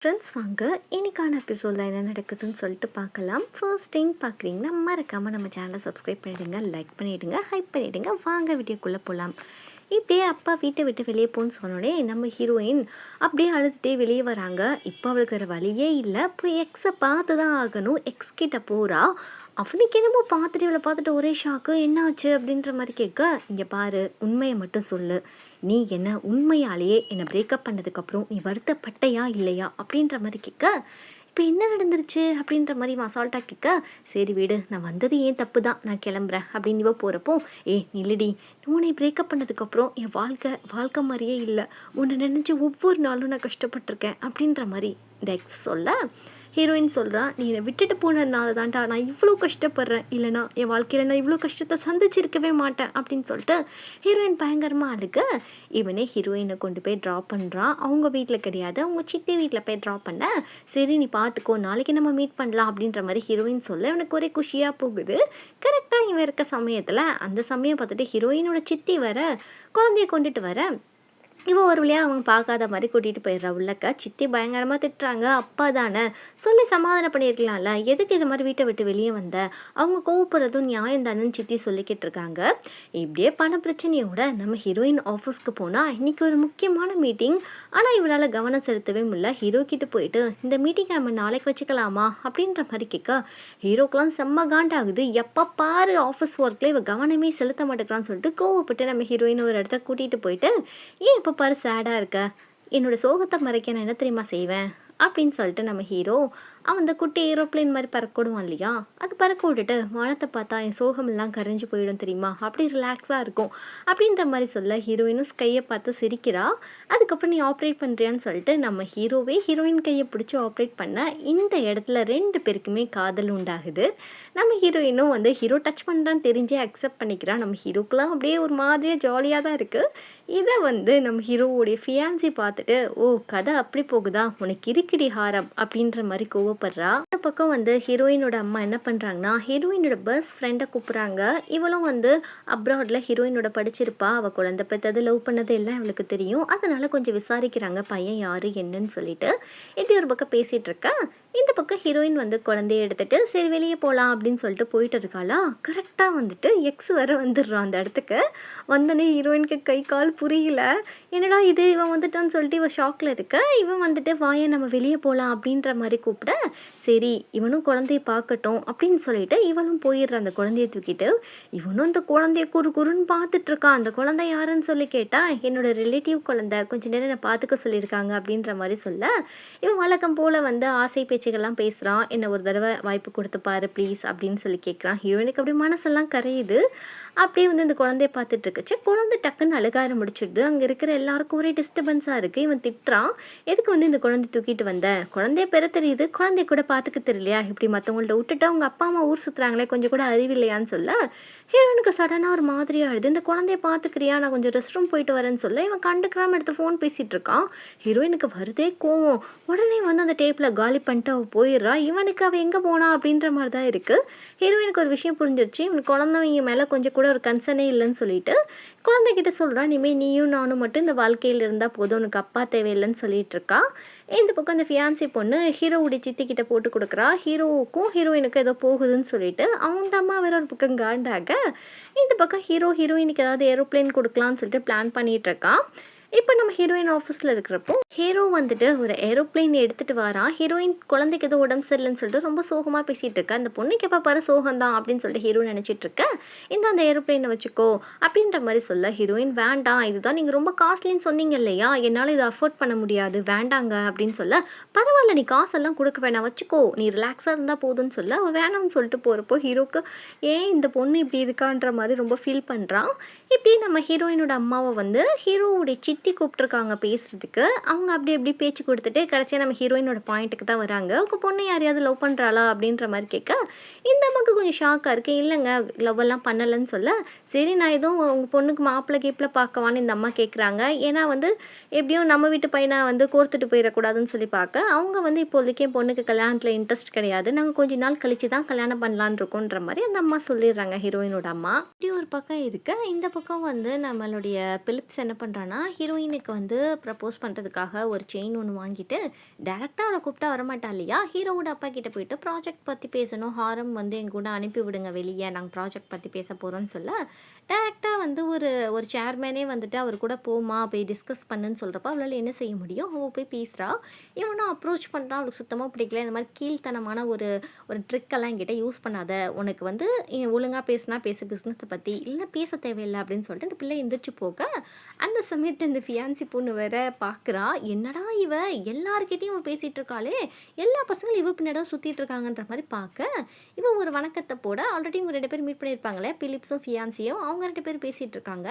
Friends வாங்க இன்னைக்கான எபிசோடில் என்ன நடக்குதுன்னு சொல்லிட்டு பார்க்கலாம். ஃபர்ஸ்ட் டைம் பார்க்குறீங்கன்னா மறக்காமல் நம்ம சேனலை சப்ஸ்கிரைப் பண்ணிவிடுங்க, லைக் பண்ணிவிடுங்க, ஹைப் பண்ணிவிடுங்க. வாங்க வீடியோக்குள்ளே போகலாம். இப்படியே அப்பா வீட்டை விட்டு வெளியே போன்னு சொன்னோடனே நம்ம ஹீரோயின் அப்படியே அழுதுகிட்டே வெளியே வராங்க. இப்போ அவளுக்கு வேறு வழியே இல்லை, இப்போ எக்ஸை பார்த்து தான் ஆகணும். எக்ஸ் கிட்ட போகிறா. அவனுக்கு என்னமோ பார்த்துட்டு இவளை பார்த்துட்டு ஒரே ஷாக்கு. என்ன ஆச்சு அப்படின்ற மாதிரி கேட்க, இங்கே பாரு, உண்மையை மட்டும் சொல்லு. நீ என்ன உண்மையாலேயே என்னை பிரேக்கப் பண்ணதுக்கப்புறம் நீ வருத்தப்பட்டையா இல்லையா அப்படின்ற மாதிரி கேட்க, இப்போ என்ன நடந்துருச்சு அப்படின்ற மாதிரி அசால்ட்டாக கேட்க, சரி வீடு, நான் வந்தது ஏன் தப்பு தான், நான் கிளம்புறேன் அப்படின்னு இவ போகிறப்போ, நில்லடி, உன்னை பிரேக்கப் பண்ணதுக்கப்புறம் என் வாழ்க்கை மாதிரியே இல்லை, உன்னை நினச்சி ஒவ்வொரு நாளும் நான் கஷ்டப்பட்டிருக்கேன் அப்படின்ற மாதிரி இந்த எக்ஸ் சொல்ல, ஹீரோயின் சொல்கிறா, நீ என்னை விட்டுட்டு போனதுனால தான்டா நான் இவ்வளோ கஷ்டப்படுறேன், இல்லைனா என் வாழ்க்கையில் நான் இவ்வளோ கஷ்டத்தை சந்திச்சிருக்கவே மாட்டேன் அப்படின்னு சொல்லிட்டு ஹீரோயின் பயங்கரமாக அழுக. இவனே ஹீரோயினை கொண்டு போய் ட்ராப் பண்ணுறான். அவங்க வீட்டில் கிடையாது, அவங்க சித்தி வீட்டில் போய் ட்ராப் பண்ண. சரி நீ பார்த்துக்கோ, நாளைக்கு நம்ம மீட் பண்ணலாம் அப்படின்ற மாதிரி ஹீரோயின் சொல்ல இவனுக்கு ஒரே குஷியாக போகுது. கரெக்டாக இவன் இருக்க சமயத்தில் அந்த சமயம் பார்த்துட்டு ஹீரோயினோட சித்தி வர குழந்தைய கொண்டுட்டு வர, இவன் ஒரு வழியாக அவங்க பார்க்காத மாதிரி கூட்டிகிட்டு போயிடுறா உள்ளக்க. சித்தி பயங்கரமாக திட்டுறாங்க. அப்பா தானே சொல்லி சமாதானம் பண்ணியிருக்கலாம்ல, எதுக்கு இது மாதிரி வீட்டை விட்டு வெளியே வந்த, அவங்க கோவப்படுறதும் நியாயம் தானேன்னு சித்தி சொல்லிக்கிட்டு இருக்காங்க. இப்படியே பண பிரச்சனையோட நம்ம ஹீரோயின் ஆஃபீஸ்க்கு போனால் இன்றைக்கி ஒரு முக்கியமான மீட்டிங். ஆனால் இவளால் கவனம் செலுத்தவே முடியல. ஹீரோ கிட்ட போயிட்டு இந்த மீட்டிங்கை நம்ம நாளைக்கு வச்சுக்கலாமா அப்படின்ற மாதிரி கேட்க, ஹீரோக்கெலாம் செம்ம காண்டாகுது. எப்போ பாரு ஆஃபீஸ் ஒர்க்கில் இவ கவனமே செலுத்த மாட்டேங்கிறான்னு சொல்லிட்டு கோவப்பட்டு நம்ம ஹீரோயின் ஒரு இடத்த கூட்டிகிட்டு போயிட்டு, ஏன் இப்போ பாரு சேடாக இருக்க, என்னோடய சோகத்தை மறைக்க நான் என்ன தெரியுமா செய்வேன் அப்படின்னு சொல்லிட்டு நம்ம ஹீரோ அவன் அந்த குட்டி ஏரோப்ளேன் மாதிரி பறக்கோடுவான் இல்லையா, அது பறக்க விட்டுட்டு வானத்தை பார்த்தா என் சோகமெல்லாம் கரைஞ்சி போயிடும் தெரியுமா, அப்படி ரிலாக்ஸாக இருக்கும் அப்படின்ற மாதிரி சொல்ல, ஹீரோயினும் கையை பார்த்து சிரிக்கிறா. அதுக்கப்புறம் நீ ஆப்ரேட் பண்ணுறியான்னு சொல்லிட்டு நம்ம ஹீரோவே ஹீரோயின் கையை பிடிச்சி ஆப்ரேட் பண்ண இந்த இடத்துல ரெண்டு பேருக்குமே காதல் உண்டாகுது. நம்ம ஹீரோயினும் ஹீரோ டச் பண்ணுறான்னு தெரிஞ்சே அக்செப்ட் பண்ணிக்கிறான். நம்ம ஹீரோக்கெலாம் அப்படியே ஒரு மாதிரியாக ஜாலியாக தான் இருக்குது. இதை நம்ம ஹீரோவோடைய ஃபியான்சி பார்த்துட்டு, ஓ கதை அப்படி போகுதா, உனக்கு இருக்கிடி ஹாரம் அப்படின்ற மாதிரி கோவப்படுறா. இந்த பக்கம் ஹீரோயினோட அம்மா என்ன பண்ணுறாங்கன்னா, ஹீரோயினோட பெஸ்ட் ஃப்ரெண்டை கூப்பிட்றாங்க. இவளும் அப்ராடில் ஹீரோயினோட படிச்சிருப்பா. அவள் குழந்தை பெற்றது லவ் பண்ணது எல்லாம் அவளுக்கு தெரியும். அதனால் கொஞ்சம் விசாரிக்கிறாங்க பையன் யார் என்னன்னு சொல்லிட்டு. இப்படி ஒரு பக்கம் பேசிகிட்டு இருக்கா. இந்த பக்கம் ஹீரோயின் குழந்தைய எடுத்துகிட்டு சரி வெளியே போகலாம் அப்படின்னு சொல்லிட்டு போயிட்டு இருக்காளா. கரெக்டாக எக்ஸ் வர வந்துடுறான் அந்த இடத்துக்கு. வந்தோடனே ஹீரோயினுக்கு கை கால் புரியல. என்னடா இது, இவன் வந்துட்டான்னு சொல்லிட்டு இவன் ஷாக்கில் இருக்க. இவன் வாயை நம்ம வெளியே போகலாம் அப்படின்ற மாதிரி கூப்பிட, சரி இவனும் குழந்தைய பார்க்கட்டும் அப்படின்னு சொல்லிட்டு இவனும் போயிடுற அந்த குழந்தைய தூக்கிட்டு. இவனும் அந்த குழந்தைய குறுன்னு பார்த்துட்டு இருக்கான். அந்த குழந்தை யாருன்னு சொல்லி கேட்டால், என்னோட ரிலேட்டிவ் குழந்தை, கொஞ்ச நேரம் என்னை பார்த்துக்க சொல்லியிருக்காங்க அப்படின்ற மாதிரி சொல்ல, இவன் வழக்கம் போல் ஆசை பேச்சுகள்லாம் பேசுகிறான். என்ன ஒரு தடவை வாய்ப்பு கொடுத்து பாரு ப்ளீஸ் அப்படின்னு சொல்லி கேட்குறான். ஹீரோயினுக்கு அப்படியே மனசெல்லாம் கரையுது. அப்படியே இந்த குழந்தைய பார்த்துட்டு இருக்குச்சு. குழந்தை டக்குன்னு அழுக ஆரம்பிச்சிடுது. அங்கே இருக்கிற எல்லாருக்கும் ஒரே டிஸ்டர்பன்ஸாக இருக்குது. இவன் திட்டுறான், எதுக்கு இந்த குழந்தை தூக்கிட்டு வந்த, குழந்தைய பெற தெரியுது, குழந்தைய கூட பார்த்துக்க தெரியலையா, இப்படி மற்றவங்கள்ட்ட விட்டுட்டு அவங்க அப்பா அம்மா ஊர் சுற்றுறாங்களே, கொஞ்சம் கூட அறிவில்லையான்னு சொல்ல, ஹீரோனுக்கு சடனாக ஒரு மாதிரி ஆகிடுது. இந்த குழந்தைய பார்த்துக்கிறியா, நான் கொஞ்சம் ரெஸ்ட் ரூம் போயிட்டு வரேன்னு சொல்ல, இவன் கண்டுக்கிறாம எடுத்து ஃபோன் பேசிகிட்டு இருக்கான். ஹீரோயினுக்கு வருதே கோவம். உடனே அந்த டேப்பில் காலி பண்ணிட்டு அவள் போயிடுறா. இவனுக்கு அவள் எங்கே போனா அப்படின்ற மாதிரி தான் இருக்குது. ஹீரோயினுக்கு ஒரு விஷயம் புரிஞ்சிருச்சு, இவனுக்கு குழந்தைங்க மேலே கொஞ்சம் கூட ஒரு கன்சர்னே இல்லைன்னு சொல்லிட்டு குழந்தைகிட்ட சொல்கிறான், இனிமேல் நீயும் நானும் மட்டும் இந்த வாழ்க்கையில் இருந்தால் போதும், உனக்கு அப்பா தேவையில்லைன்னு சொல்லிட்டு இருக்கா. இந்த பக்கம் அந்த ஃபியான்சி பொண்ணு ஹீரோவுடைய சித்திக்கிட்ட போட்டு கொடுக்குறா. ஹீரோவுக்கும் ஹீரோயினுக்கும் ஏதோ போகுதுன்னு சொல்லிட்டு அவங்க அம்மா வேற ஒரு பக்கம் காண்டாக, இந்த பக்கம் ஹீரோயினுக்கு ஏதாவது ஏரோப்ளேன் கொடுக்கலான்னு சொல்லிட்டு பிளான் பண்ணிகிட்டு இருக்கான். இப்போ நம்ம ஹீரோயின் ஆஃபீஸில் இருக்கிறப்போ ஹீரோ ஒரு ஏரோப்ளேன் எடுத்துகிட்டு வரான். ஹீரோயின் குழந்தைக்கு ஏதோ உடம்பு சரியில்லைன்னு சொல்லிட்டு ரொம்ப சோகமாக பேசிகிட்டு இருக்கா. அந்த பொண்ணுக்கு எப்போ பாரு சோகம்தான் அப்படின்னு சொல்லிட்டு ஹீரோ நினச்சிட்டு இருக்க. அந்த ஏரோப்ளேனை வச்சுக்கோ அப்படின்ற மாதிரி சொல்ல, ஹீரோயின் வேண்டாம், இதுதான் நீங்கள் ரொம்ப காஸ்ட்லின்னு சொன்னீங்க இல்லையா, என்னால் இதை அஃபோர்ட் பண்ண முடியாது, வேண்டாங்க அப்படின்னு சொல்ல, பரவாயில்ல நீ காசெல்லாம் கொடுக்க வேணாம், வச்சுக்கோ, நீ ரிலாக்ஸாக இருந்தால் போதும்னு சொல்ல, அவள் வேணாம்னு சொல்லிட்டு போகிறப்போ ஹீரோக்கு ஏன் இந்த பொண்ணு இப்படி இருக்கான்ற மாதிரி ரொம்ப ஃபீல் பண்ணுறான். இப்படி நம்ம ஹீரோயினோட அம்மாவை ஹீரோவுடைய சித்தி கூப்பிட்ருக்காங்க பேசுகிறதுக்கு. அவங்க அப்படி பேச்சு கொடுத்துட்டு கடைசியாக நம்ம ஹீரோயினோட பாயிண்ட்டுக்கு தான் வராங்க. உங்கள் பொண்ணு யாரையாவது லவ் பண்ணுறாளா அப்படின்ற மாதிரி கேட்க, இந்த அம்மாவுக்கு கொஞ்சம் ஷாக்காக இருக்குது. இல்லைங்க, லவ் எல்லாம் பண்ணலைன்னு சொல்ல, சரி நான் எதுவும் உங்கள் பொண்ணுக்கு மாப்பிள்ளை கீப்பில் பார்க்கவான்னு இந்த அம்மா கேட்குறாங்க. ஏன்னா எப்படியும் நம்ம வீட்டு பையனை கோர்த்துட்டு போயிடக்கூடாதுன்னு சொல்லி பார்க்க, அவங்க இப்போதைக்கு என் பொண்ணுக்கு கல்யாணத்தில் இன்ட்ரெஸ்ட் கிடையாது, நாங்கள் கொஞ்ச நாள் கழித்து தான் கல்யாணம் பண்ணலான்னு இருக்கோன்ற மாதிரி அந்த அம்மா சொல்லிடுறாங்க ஹீரோயினோட அம்மா. இப்படி ஒரு பக்கம் இருக்குது. இந்த பக்கம் நம்மளுடைய பிலிப்ஸ் என்ன பண்ணுறான்னா, ஹீரோயினுக்கு வந்து ப்ரப்போஸ் பண்ணுறதுக்காக ஒரு செயின் ஒன்று வாங்கிட்டு டேரெக்டாக அவளை கூப்பிட்டா வரமாட்டா இல்லையா? ஹீரோவோட அப்பா கிட்ட போயிட்டு ப்ராஜெக்ட் பற்றி பேசணும், ஹாரம் வந்து என் கூட அனுப்பி விடுங்க வெளியே, நாங்கள் ப்ராஜெக்ட் பற்றி பேச போகிறோன்னு சொல்ல டேரெக்டாக வந்து ஒரு ஒரு சேர்மேனே வந்துட்டு அவர் கூட போமா போய் டிஸ்கஸ் பண்ணுன்னு சொல்கிறப்ப அவளால் என்ன செய்ய முடியும்? அவள் போய் பேசுகிறா. இவனும் அப்ரோச் பண்ணுறான். அவளுக்கு சுத்தமாக பிடிக்கல. இந்த மாதிரி கீழ்த்தனமான ஒரு ஒரு ட்ரிக்கெல்லாம் என்கிட்ட யூஸ் பண்ணாத, உனக்கு வந்து ஒழுங்காக பேசினா பேசு பிஸ்னஸை பற்றி, இல்லைன்னா பேச தேவையில்லை அப்படின்னு சொல்லிட்டு இந்த பிள்ளை எந்திரிச்சு போக அந்த சமயத்தில் இந்த ஃபியான்சி பொண்ணு வேற பார்க்குறா. என்னடா இவ எல்லார்கிட்டையும் இவ பேசிகிட்டு இருக்காளே, எல்லா பசங்களும் இவ பின்னாடி சுற்றிட்டு இருக்காங்கன்ற மாதிரி பார்க்க இவ ஒரு வணக்கத்தை போட ஆல்ரெடி இவங்க 2 பேர் மீட் பண்ணியிருப்பாங்களே, பிலிப்ஸும் ஃபியான்சியும். அவங்க 2 பேர் பேசிகிட்டு இருக்காங்க.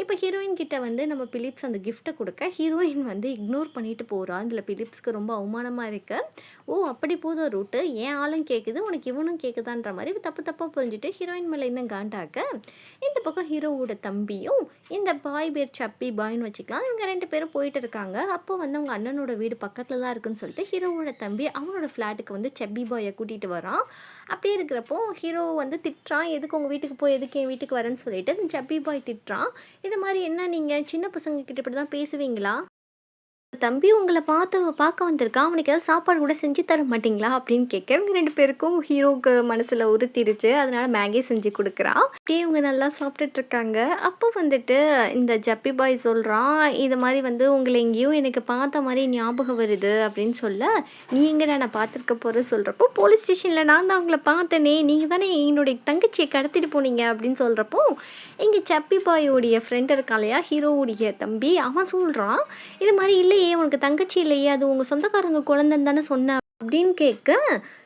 இப்போ ஹீரோயின் கிட்ட வந்து நம்ம பிலிப்ஸ் அந்த கிஃப்ட்டை கொடுக்க ஹீரோயின் வந்து இக்னோர் பண்ணிட்டு போகிறா. இதில் பிலிப்ஸ்க்கு ரொம்ப அவமானமாக இருக்கு. ஓ அப்படி போதும் ரூட்டு, என் ஆளும் கேட்குது உனக்கு இவனும் கேட்குதான்ற மாதிரி தப்பு தப்பாக புரிஞ்சுட்டு ஹீரோயின் மேலே இன்னும் காண்டாக்க இந்த பக்கம் ஹீரோவோட தம்பியும் இந்த பாய் பேர் சப்பி பாய்னு வச்சுக்கலாம், இவங்க 2 பேரும் போயிட்டு இருக்காங்க. அப்போ வந்து அவங்க அண்ணனோட வீடு பக்கத்தில் தான் இருக்குன்னு சொல்லிட்டு ஹீரோவோட தம்பி அவனோட ஃப்ளாட்டுக்கு வந்து சப்பி பாயை கூட்டிகிட்டு வரான். அப்படி இருக்கிறப்போ ஹீரோ வந்து திட்டுறான், எதுக்கு உங்கள் வீட்டுக்கு போய் எதுக்கு என் வீட்டுக்கு வரேன்னு சொல்லிட்டு இந்த சப்பி பாய் திட்டுறான். இது மாதிரி என்ன நீங்கள் சின்ன பசங்க கிட்ட இப்படி தான் பேசுவீங்களா? தம்பி உங்கள பார்க்க வந்திருக்கான். அவனுக்கு ஏதாவது சாப்பாடு கூட செஞ்சு தர மாட்டீங்களா? அப்படின்னு கேட்க, இவங்க 2 பேருக்கும் ஹீரோவுக்கு மனசுல உறுத்திருச்சு. அதனால மேகி செஞ்சு குடுக்குறா. அப்படியே இவங்க நல்லா சாப்பிட்டுட்டு இருக்காங்க. அப்போ வந்துட்டு இந்த ஜப்பி பாய் சொல்றான், "இது மாரி வந்து உங்கள எங்கேயோ எனக்கு பார்த்த மாரி ஞாபகம் வருது" அப்படின்னு சொல்ல, "நீ எங்கடா நான் பார்த்துருக்க போற" சொல்றப்போ, "போலீஸ் ஸ்டேஷன்ல நான் தான் உங்கள பார்த்தேனே. நீங்க தானே என்னுடைய தங்கச்சிய கடத்திட்டு போனீங்க" அப்படின்னு சொல்றப்போ, இங்க சப்பி பாயோடைய ஃப்ரெண்ட் இருக்கான் இல்லையா? ஹீரோவுடைய தம்பி. அவன் சொல்றான், "இது மாரி இல்லையே, உனக்கு தங்கச்சி இல்லையே, அது உங்க சொந்தக்காரங்க குழந்தைன்னு தானே சொன்ன" அப்படின்னு கேட்க,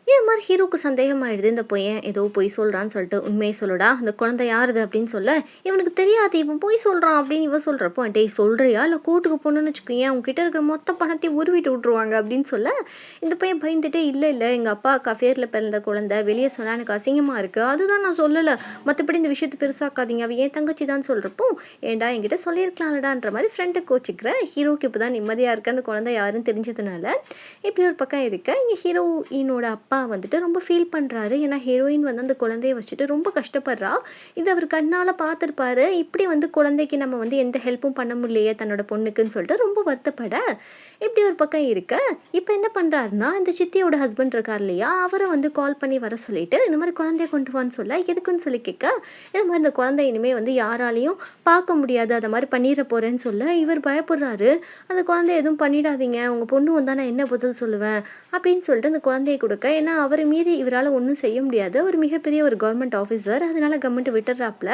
இது மாதிரி ஹீரோக்கு சந்தேகமாயிடுது. இந்த பையன் ஏதோ பொய் சொல்கிறான்னு சொல்லிட்டு, "உண்மையை சொல்லுடா, அந்த குழந்தை யாருது" அப்படின்னு சொல்ல, இவனுக்கு தெரியாது இவன் பொய் சொல்கிறான் அப்படின்னு இவன் சொல்கிறப்போ, "டேய் சொல்கிறியா இல்லை கோர்ட்டுக்கு போகணுன்னு வச்சுக்கோயேன், உங்ககிட்ட இருக்கிற மொத்த பணத்தையும் உருவிட்டு விட்ருவாங்க" அப்படின்னு சொல்ல, இந்த பையன் பயந்துட்டு, "இல்லை இல்லை எங்கள் அப்பா அஃபேரில் பிறந்த குழந்தை, வெளியே சொன்னால் எனக்கு அசிங்கமாக இருக்குது, அதுதான் நான் சொல்லலை, மற்றபடி இந்த விஷயத்தை பெருசாக்காதீங்க, அவ ஏன் தங்கச்சி தான்" சொல்கிறப்போ, "ஏண்டா என்கிட்ட சொல்லியிருக்கலாம்லடான்ற" மாதிரி ஃப்ரெண்டை கோச்சிக்கிற ஹீரோக்கு இப்போ தான் நிம்மதியாக இருக்குது அந்த குழந்தை யாருன்னு தெரிஞ்சதுனால. இப்படி ஒரு பக்கம் இருக்க, இங்கே ஹீரோயினோட அப்பா வந்துட்டு ரொம்ப ஃபீல் பண்ணுறாரு. ஏன்னா ஹீரோயின் வந்து அந்த குழந்தைய வச்சுட்டு ரொம்ப கஷ்டப்படுறா. இது அவர் கண்ணால் பார்த்துருப்பாரு. இப்படி வந்து குழந்தைக்கு நம்ம வந்து எந்த ஹெல்ப்பும் பண்ண முடியலையே தன்னோட பொண்ணுக்குன்னு சொல்லிட்டு ரொம்ப வருத்தப்பட, இப்படி ஒரு பக்கம் இருக்க, இப்போ என்ன பண்ணுறாருன்னா இந்த சித்தியோட ஹஸ்பண்ட் இருக்கார் இல்லையா, அவரை வந்து கால் பண்ணி வர சொல்லிட்டு இந்த மாதிரி குழந்தைய கொண்டு வான்னு சொல்ல, எதுக்குன்னு சொல்லி கேட்க, இது மாதிரி இந்த குழந்தை இனிமேல் வந்து யாராலையும் பார்க்க முடியாது, அதை மாதிரி பண்ணிட போகிறேன்னு சொல்ல, இவர் பயப்படுறாரு. அந்த குழந்தைய எதுவும் பண்ணிடாதீங்க, உங்கள் பொண்ணு வந்தால் நான் என்ன பதில் சொல்லுவேன் அப்படின்னு சொல்லிட்டு அந்த குழந்தையை கொடுக்க, ஏன்னா அவரை மீறி இவரால் ஒன்றும் செய்ய முடியாது, அவர் மிகப்பெரிய ஒரு கவர்மெண்ட் ஆஃபீஸர், அதனால கவர்மெண்ட் விட்டுறாப்புல.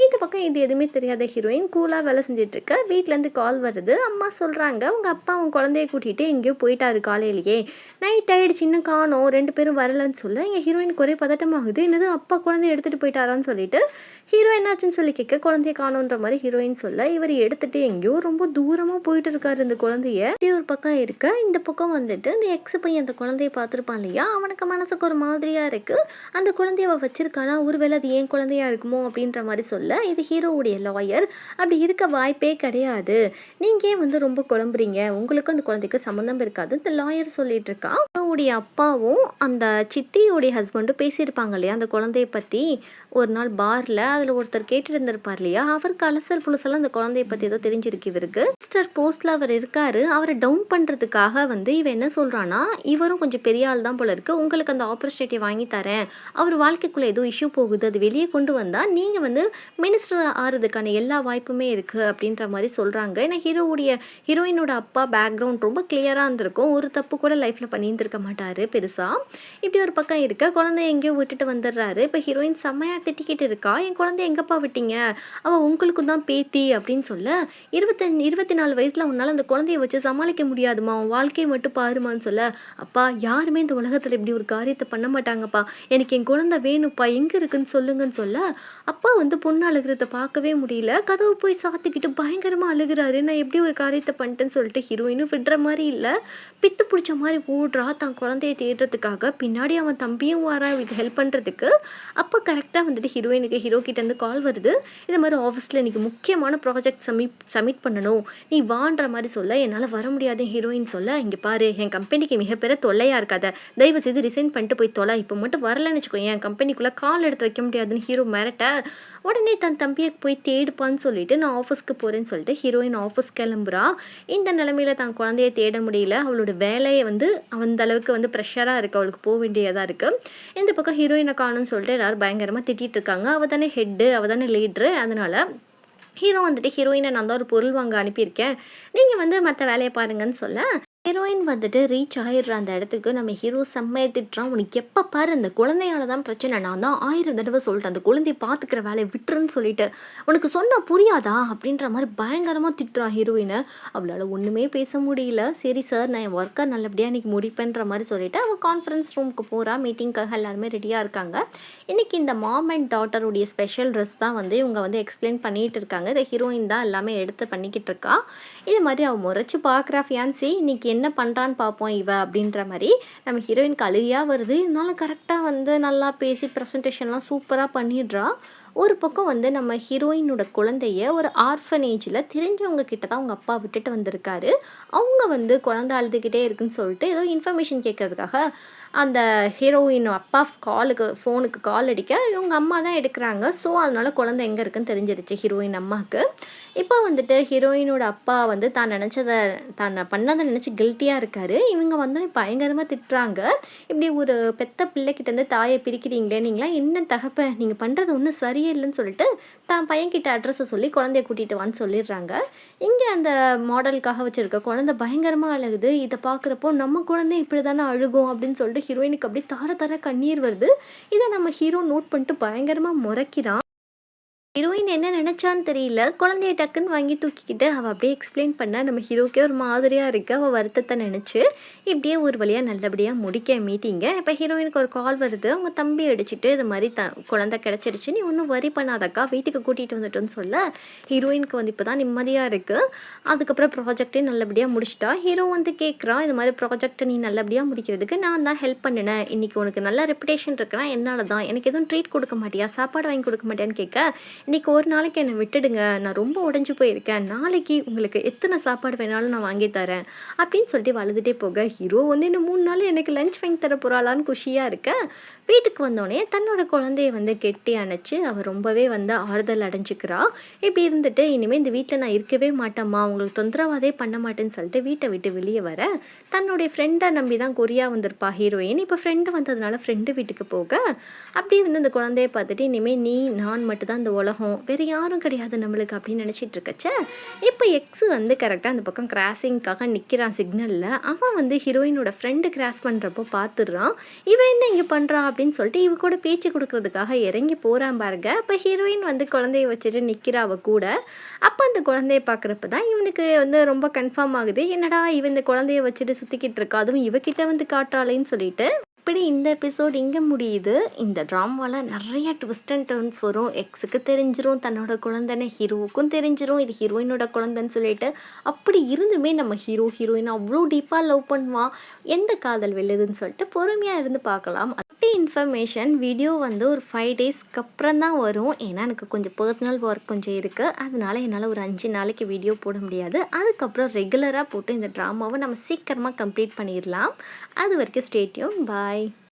இந்த பக்கம் இது எதுவுமே தெரியாத ஹீரோயின் கூலாக வேலை செஞ்சிட்ருக்க, வீட்டிலேருந்து கால் வருது. அம்மா சொல்கிறாங்க, உங்கள் அப்பா உன் குழந்தைய கூட்டிகிட்டு எங்கேயோ போயிட்டாரு காலையிலேயே, நைட் ஆகிடுச்சு இன்னும் காணோம், 2 பேரும் வரலன்னு சொல்ல, இங்கே ஹீரோயினுக்கு ஒரே பதட்டமாகுது. என்னது அப்பா குழந்தைய எடுத்துகிட்டு போயிட்டாரான்னு சொல்லிட்டு ஹீரோ என்னாச்சுன்னு சொல்லி கேட்க, குழந்தைய காணோன்ற மாதிரி ஹீரோயின் சொல்ல, இவர் எடுத்துகிட்டு எங்கேயோ ரொம்ப தூரமாக போயிட்டு இருக்காரு இந்த குழந்தைய. இப்படி ஒரு பக்கம் இருக்க, இந்த பக்கம் வந்துட்டு இந்த எக்ஸ் பையன் அந்த குழந்தைய பார்த்துருப்பான் இல்லையா, அவனுக்கு மனசுக்கு ஒரு மாதிரியாக இருக்குது. அந்த குழந்தைய அவள் வச்சிருக்கானா, ஒருவேளை அது ஏன் குழந்தையா இருக்குமோ அப்படின்ற மாதிரி சொல்ல, இது ஹீரோவுடைய லாயர், அப்படி இருக்க வாய்ப்பே கிடையாது, நீங்கள் ஏன் வந்து ரொம்ப குழம்புறீங்க, உங்களுக்கும் அந்த குழந்தைக்கு சம்மந்தம் இருக்காது இந்த லாயர் சொல்லிட்டு இருக்கான். ஹீரோவுடைய அப்பாவும் அந்த சித்தியோடைய ஹஸ்பண்டும் பேசியிருப்பாங்க இல்லையா அந்த குழந்தைய பற்றி ஒரு நாள் பாரில். அதில் ஒருத்தர் கேட்டுட்டு இருந்திருப்பார் இல்லையா, அவருக்கு அலசல் புலசெல்லாம் அந்த குழந்தைய பற்றி ஏதோ தெரிஞ்சிருக்கு இவருக்கு. மிஸ்டர் போஸ்டில் அவர் இருக்காரு, அவரை டவுன் பண்ணுறதுக்காக வந்து இவன் என்ன சொல்கிறான்னா, இவரும் கொஞ்சம் பெரிய ஆள் தான் போல இருக்குது, உங்களுக்கு அந்த ஆப்பர்ச்சுனிட்டி வாங்கி தரேன், அவர் வாழ்க்கைக்குள்ளே ஏதோ இஷ்யூ போகுது, அது வெளியே கொண்டு வந்தால் நீங்கள் வந்து மினிஸ்டர் ஆகிறதுக்கான எல்லா வாய்ப்புமே இருக்குது அப்படின்ற மாதிரி சொல்கிறாங்க. ஏன்னா ஹீரோயினோட அப்பா பேக்ரவுண்ட் ரொம்ப கிளியராக இருந்திருக்கும், ஒரு தப்பு கூட லைஃப்பில் பண்ணியிருந்திருக்க மாட்டார் பெருசாக. இப்படி ஒரு பக்கம் இருக்க, குழந்தைய எங்கேயோ விட்டுட்டு வந்துடுறாரு. இப்போ ஹீரோயின் செம்மையாக திட்டிக்கிட்டு இருக்கா, என் குழந்தைய எங்கப்பா விட்டீங்க, அவள் உங்களுக்கும் தான் பேத்தி அப்படின்னு சொல்ல, 24 வயசில் உன்னால் அந்த குழந்தைய வச்சு சமாளிக்க முடியாதுமா, உன் வாழ்க்கையை மட்டும் பாருமான்னு சொல்ல, அப்பா யாருமே இந்த உலகத்தில் இப்படி ஒரு காரியத்தை பண்ண மாட்டாங்கப்பா, எனக்கு என் குழந்தை வேணும்ப்பா, எங்கே இருக்குன்னு சொல்லுங்கன்னு சொல்ல, அப்பா வந்து பொண்ணு அழுகிறத பார்க்கவே முடியல, கதவு போய் சாத்திக்கிட்டு பயங்கரமாக அழுகிறாரு. நான் எப்படி ஒரு காரியத்தை பண்ணிட்டேன்னு சொல்லிட்டு ஹீரோயினும் விடுற மாதிரி இல்லை, பித்து பிடிச்ச மாதிரி ஓடுறா தான் குழந்தைய தேடுறதுக்காக. பின்னாடி அவன் தம்பியும் வரான் இதுக்கு ஹெல்ப் பண்ணுறதுக்கு. அப்போ கரெக்டாக வந்துட்டு ஹீரோயினுக்கு ஹீரோ கிட்டேருந்து கால் வருது, இது மாதிரி ஆஃபீஸில் இன்றைக்கி முக்கியமான ப்ராஜெக்ட் சப்மிட் பண்ணணும், நீ வான்ற மாதிரி சொல்ல, என்னால் வர முடியாது ஹீரோயின் சொல்ல, இங்கே பாரு என் கம்பெனிக்கு மிகப்பெரிய தொல்லையாக இருக்காத, தயவு செய்து ரிசைன் பண்ணிட்டு போய் தொலை, இப்போ மட்டும் வரலன்னு வச்சுக்கோ என் கம்பெனிக்குள்ளே கால் எடுத்து வைக்க முடியாதுன்னு ஹீரோ மிரட்ட, உடனே தன் தம்பியை போய் தேடுப்பான்னு சொல்லிட்டு நான் ஆஃபீஸ்க்கு போகிறேன்னு சொல்லிட்டு ஹீரோயின் ஆஃபீஸ் கிளம்புறா. இந்த நிலமையில தான் குழந்தைய தேட முடியல. அவளோட வேலையை வந்து அந்த அளவுக்கு வந்து ப்ரெஷராக இருக்குது, அவளுக்கு போக வேண்டியதாக இருக்குது. இந்த பக்கம் ஹீரோயினை காணும்னு சொல்லிட்டு எல்லாரும் பயங்கரமாக திட்டிகிட்டு இருக்காங்க. அவள் தானே ஹெட்டு, அவள் தானே லீட்ரு. அதனால் ஹீரோ வந்துட்டு ஹீரோயினை நான் தான் ஒரு பொருள் வாங்க அனுப்பியிருக்கேன், நீங்கள் வந்து மற்ற வேலையை பாருங்கன்னு சொல்ல ஹீரோயின் வந்துட்டு ரீச் ஆயிடுற அந்த இடத்துக்கு நம்ம ஹீரோ செம்மையை திட்டுறான். உனக்கு எப்போ பாரு அந்த குழந்தையால தான் பிரச்சனை, நான் தான் 1000 தடவை சொல்லிட்டேன் அந்த குழந்தைய பார்த்துக்கிற வேலையை விட்டுருன்னு சொல்லிட்டு, உனக்கு சொன்னால் புரியாதா அப்படின்ற மாதிரி பயங்கரமாக திட்டுறான் ஹீரோயினை. அவளால் ஒன்றுமே பேச முடியல. சரி சார், நான் என் ஒர்க்கை நல்லபடியாக இன்றைக்கி முடிப்பேன்ற மாதிரி சொல்லிட்டு அவள் கான்ஃபரன்ஸ் ரூமுக்கு போகிறா. மீட்டிங்காக எல்லாருமே ரெடியாக இருக்காங்க. இன்றைக்கி இந்த மாம் அண்ட் டாட்டருடைய ஸ்பெஷல் ட்ரெஸ் தான் வந்து இவங்க வந்து எக்ஸ்பிளைன் பண்ணிகிட்டு இருக்காங்க. இதை ஹீரோயின் தான் எல்லாமே எடுத்து பண்ணிக்கிட்டு இருக்கா. இது மாதிரி அவள் முறைச்சி பார்க்குறா ஃபியான்சி, இன்றைக்கி என்ன பண்ணுறான்னு பார்ப்போம் இவ அப்படின்ற மாதிரி. நம்ம ஹீரோயினுக்கு அழுகையாக வருது. இருந்தாலும் கரெக்டாக வந்து நல்லா பேசி ப்ரெசன்டேஷன்லாம் சூப்பராக பண்ணிடுறா. ஒரு பக்கம் வந்து நம்ம ஹீரோயினோட குழந்தைய ஒரு ஆர்ஃபனேஜில் தெரிஞ்சவங்க கிட்ட தான் அவங்க அப்பா விட்டுட்டு வந்திருக்காரு. அவங்க வந்து குழந்தை அழுதுகிட்டே இருக்குன்னு சொல்லிட்டு ஏதோ இன்ஃபர்மேஷன் கேட்கறதுக்காக அந்த ஹீரோயின் அப்பா ஃபோனுக்கு கால் அடிக்க இவங்க அம்மா தான் எடுக்கிறாங்க. ஸோ அதனால குழந்தை எங்கே இருக்குன்னு தெரிஞ்சிருச்சு ஹீரோயின் அம்மாவுக்கு. இப்போ வந்துட்டு ஹீரோயினோட அப்பா வந்து தான் பண்ணதை நினச்சி கில்ட்டியாக இருக்காரு. இவங்க வந்து பயங்கரமாக திட்டுறாங்க. இப்படி ஒரு பெத்த பிள்ளைகிட்டேருந்து தாயை பிரிக்கிறீங்களே, நீங்களாம் என்ன தகப்ப, நீங்கள் பண்ணுறது ஒன்றும் சரியே இல்லைன்னு சொல்லிட்டு தான் பையன்கிட்ட அட்ரஸை சொல்லி குழந்தைய கூட்டிகிட்டு வான்னு சொல்லிடுறாங்க. இங்கே அந்த மாடலுக்காக வச்சுருக்க குழந்தை பயங்கரமாக அழுகுது. இதை பார்க்குறப்போ நம்ம குழந்தை இப்படி தானே அழுகும் அப்படின்னு சொல்லிட்டு ஹீரோயினுக்கு அப்படியே தார தார கண்ணீர் வருது. இதை நம்ம ஹீரோ நோட் பண்ணிட்டு பயங்கரமாக முறைக்கிறான். ஹீரோயின் என்ன நினச்சான்னு தெரியல. குழந்தைய டக்குன்னு வாங்கி தூக்கிக்கிட்டு அவள் அப்படியே எக்ஸ்பிளைன் பண்ண நம்ம ஹீரோக்கே ஒரு மாதிரியாக இருக்குது. அவள் வருத்தத்தை நினச்சி இப்படியே ஒரு வழியாக நல்லபடியாக முடிக்க மீட்டிங்கை. இப்போ ஹீரோயினுக்கு ஒரு கால் வருது. அவங்க தம்பி அடிச்சுட்டு இது மாதிரி குழந்தை கிடச்சிருச்சு, நீ ஒன்றும் வரி பண்ணாதக்கா, வீட்டுக்கு கூட்டிகிட்டு வந்துட்டோன்னு சொல்ல ஹீரோயினுக்கு வந்து இப்போ தான் நிம்மதியாக இருக்குது. அதுக்கப்புறம் ப்ராஜெக்டே நல்லபடியாக முடிச்சிட்டா. ஹீரோ வந்து கேட்குறான், இது மாதிரி ப்ராஜெக்டை நீ நல்லபடியாக முடிக்கிறதுக்கு நான் தான் ஹெல்ப் பண்ணினேன், இன்றைக்கி உனக்கு நல்ல ரெப்புடேஷன் இருக்குன்னா என்னால் தான், எனக்கு எதுவும் ட்ரீட் கொடுக்க மாட்டியா, சாப்பாடு வாங்கி கொடுக்க மாட்டியான்னு கேட்க, இன்றைக்கி ஒரு நாளைக்கு என்னை விட்டுடுங்க, நான் ரொம்ப உடஞ்சி போயிருக்கேன், நாளைக்கு உங்களுக்கு எத்தனை சாப்பாடு வேணாலும் நான் வாங்கி தரேன் அப்படின்னு சொல்லிட்டு வளர்ந்துட்டே போக ஹீரோ வந்து இன்னும் 3 நாள் எனக்கு லஞ்ச் வாங்கி தர போகிறாளான்னு குஷியாக இருக்க. வீட்டுக்கு வந்தோடனே தன்னோட குழந்தைய வந்து கெட்டி அணைச்சி அவள் ரொம்பவே வந்து ஆறுதல் அடைஞ்சிக்கிறா. இப்படி இருந்துட்டு இனிமேல் இந்த வீட்டில் நான் இருக்கவே மாட்டேம்மா, உங்களுக்கு தொந்தரவாதே பண்ண மாட்டேன்னு சொல்லிட்டு வீட்டை விட்டு வெளியே வர தன்னுடைய ஃப்ரெண்டை நம்பி தான் கொரியா வந்திருப்பா ஹீரோயின். இப்போ ஃப்ரெண்டு வந்ததுனால ஃப்ரெண்டு வீட்டுக்கு போக அப்படியே வந்து அந்த குழந்தைய பார்த்துட்டு இனிமேல் நீ நான் மட்டும்தான் இந்த உலகம், வேறு யாரும் கிடையாது நம்மளுக்கு அப்படின்னு நினச்சிட்டு இருக்கச்ச இப்போ எக்ஸு வந்து கரெக்டாக அந்த பக்கம் கிராசிங்காக நிற்கிறான் சிக்னலில். அவன் வந்து ஹீரோயினோட ஃப்ரெண்டு கிராஸ் பண்ணுறப்போ பார்த்துடுறான். இவன் என்ன இங்கே பண்ணுறான் அப்படின்னு சொல்லிட்டு இவ கூட பேச்சு கொடுக்கறதுக்காக இறங்கி போகிறான் பாருங்க. அப்போ ஹீரோயின் வந்து குழந்தைய வச்சுட்டு நிற்கிறா அவ கூட. அப்போ அந்த குழந்தைய பார்க்குறப்ப தான் இவனுக்கு வந்து ரொம்ப கன்ஃபார்ம் ஆகுது, என்னடா இவன் இந்த குழந்தைய வச்சுட்டு சுற்றிக்கிட்டு இருக்கா, அதுவும் இவகிட்ட வந்து காட்டுறாளேன்னு சொல்லிட்டு. இப்படி இந்த எபிசோட் இங்கே முடியுது. இந்த ட்ராமாவில் நிறைய ட்விஸ்ட் அண்ட் டர்ன்ஸ் வரும். எக்ஸுக்கு தெரிஞ்சிரும் தன்னோட குழந்தைன்னு, ஹீரோவுக்கும் தெரிஞ்சிரும் இது ஹீரோயினோட குழந்தைன்னு சொல்லிட்டு. அப்படி இருந்துமே நம்ம ஹீரோயின் அவ்வளோ டீப்பாக லவ் பண்ணுவான். எந்த காதல் வெல்லுதுன்னு சொல்லிட்டு பொறுமையாக இருந்து பார்க்கலாம். அப்படி இன்ஃபர்மேஷன் வீடியோ வந்து ஒரு 5 டேஸ்க்கு அப்புறம் தான் வரும். ஏன்னா எனக்கு கொஞ்சம் பர்சனல் ஒர்க் கொஞ்சம் இருக்குது, அதனால என்னால் ஒரு 5 நாளைக்கு வீடியோ போட முடியாது. அதுக்கப்புறம் ரெகுலராக போட்டு இந்த ட்ராமாவை நம்ம சீக்கிரமாக கம்ப்ளீட் பண்ணிடலாம். அது வரைக்கும் ஸ்டே டியூன். பாய்.